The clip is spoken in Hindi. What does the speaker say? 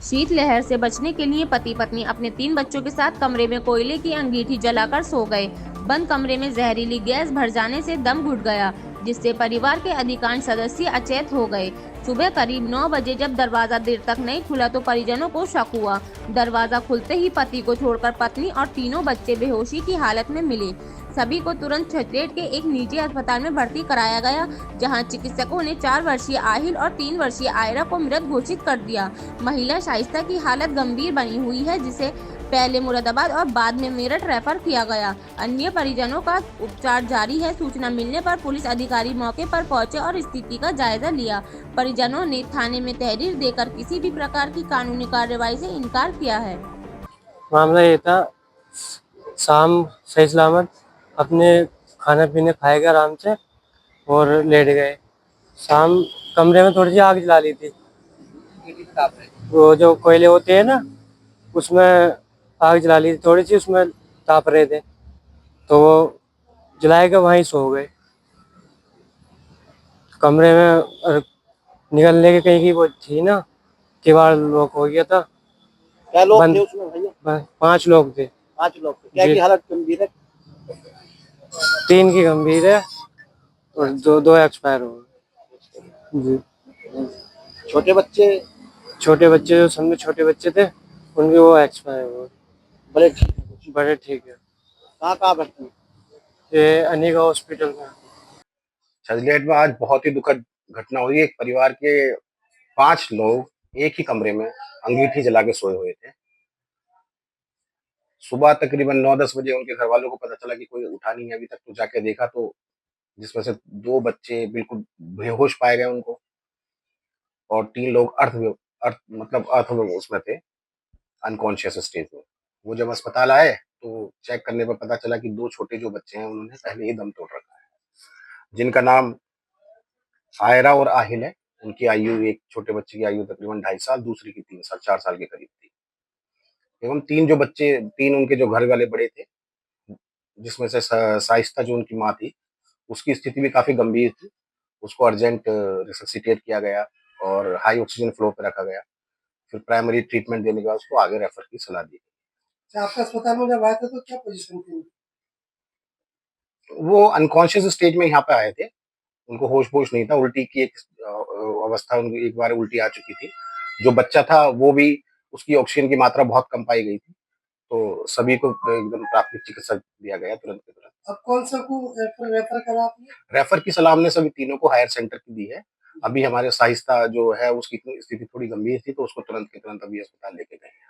शीतलहर से बचने के लिए पति पत्नी अपने 3 बच्चों के साथ कमरे में कोयले की अंगीठी जलाकर सो गए। बंद कमरे में जहरीली गैस भर जाने से दम घुट गया, जिससे परिवार के अधिकांश सदस्य अचेत हो गए। सुबह करीब 9 बजे जब दरवाजा देर तक नहीं खुला तो परिजनों को शक हुआ। दरवाजा खुलते ही पति को छोड़कर पत्नी और तीनों बच्चे बेहोशी की हालत में मिले। सभी को तुरंत छतरेट के एक निजी अस्पताल में भर्ती कराया गया, जहां चिकित्सकों ने 4 वर्षीय आहिल और 3 वर्षीय आयरा को मृत घोषित कर दिया। महिला शाइस्ता की हालत गंभीर बनी हुई है, जिसे पहले मुरादाबाद और बाद में मेरठ रेफर किया गया। अन्य परिजनों का उपचार जारी है। सूचना मिलने पर पुलिस अधिकारी मौके पर पहुंचे और स्थिति का जायजा लिया। परिजनों ने थाने में तहरीर देकर किसी भी प्रकार की कानूनी कार्रवाई से इनकार किया है। मामला ये था, शाम सही सलामत अपने खाना पीने खाएगा आराम से और लेट गए। शाम कमरे में थोड़ी सी आग जला ली थी। वो जो कोयले होते हैं ना, उसमें आग जला ली थी थोड़ी सी, उसमें ताप रहे थे तो वो जलाए के वहीं सो गए कमरे में। और निकलने के कहीं की वो थी ना, किवाड़ लॉक हो गया था। क्या लोग बंद थे उसमें भैया? 5 लोग थे। 5 लोग थे। क्या जी। की हालत गंभीर है? 3 की गंभीर है और दो एक्सपायर हो गए। जी। छोटे बच्चे? छोटे बच्चे जो समझे छोटे बच्चे थे, उनके वो एक्सपायर हो गए। बड़े ठीक है कुछ? बड़े ठीक है। कहाँ भर्ती है? ये अनिका हॉस्पिटल में। छजलेट में आज बहुत ही दुखद घटना हुई। एक परिवार के 5 लोग एक ही कमरे में अंगीठी जला के सोए हुए थे। सुबह तकरीबन 9-10 बजे उनके घर वालों को पता चला कि कोई उठा नहीं है अभी तक, तो जाके देखा तो जिसमें से 2 बच्चे बिल्कुल बेहोश पाए गए उनको, और 3 लोग अर्थ मतलब अर्थ में उसमें थे, अनकॉन्शियस स्टेज में। वो जब अस्पताल आए तो चेक करने पर पता चला कि 2 छोटे जो बच्चे हैं उन्होंने पहले ही दम तोड़ रखा है, जिनका नाम आयरा और आहिल है। उनकी आयु, एक छोटे बच्चे की आयु तकरीबन 2.5 साल, दूसरी की 3 साल 4 साल के करीब थी। एवं 3 उनके जो घर वाले बड़े थे, जिसमें से शाइस्ता जो उनकी माँ थी, उसकी स्थिति भी काफी गंभीर थी। उसको अर्जेंट रिससिटेट किया गया और हाई ऑक्सीजन फ्लो पे रखा गया। फिर प्राइमरी ट्रीटमेंट देने के बाद उसको आगे रेफर की सलाह दी। अच्छा, आपके अस्पताल में जब आए थे तो क्या पोजीशन थी? वो अनकॉन्शियस स्टेज में यहाँ पे आए थे, उनको होश-वोश नहीं था, उल्टी की एक अवस्था उनकी एक बार उल्टी आ चुकी थी। जो बच्चा था वो भी, उसकी ऑक्सीजन की मात्रा बहुत कम पाई गई थी, तो सभी को एकदम प्राथमिक चिकित्सा दिया गया तुरंत के तुरंत। अब कौन सा को रेफर करा आपने? रेफर की सलाह हमने सभी तीनों को हायर सेंटर की दी है। अभी हमारे शाइस्ता जो है उसकी स्थिति थोड़ी गंभीर थी, तो उसको तुरंत के तुरंत अभी अस्पताल लेके गए हैं।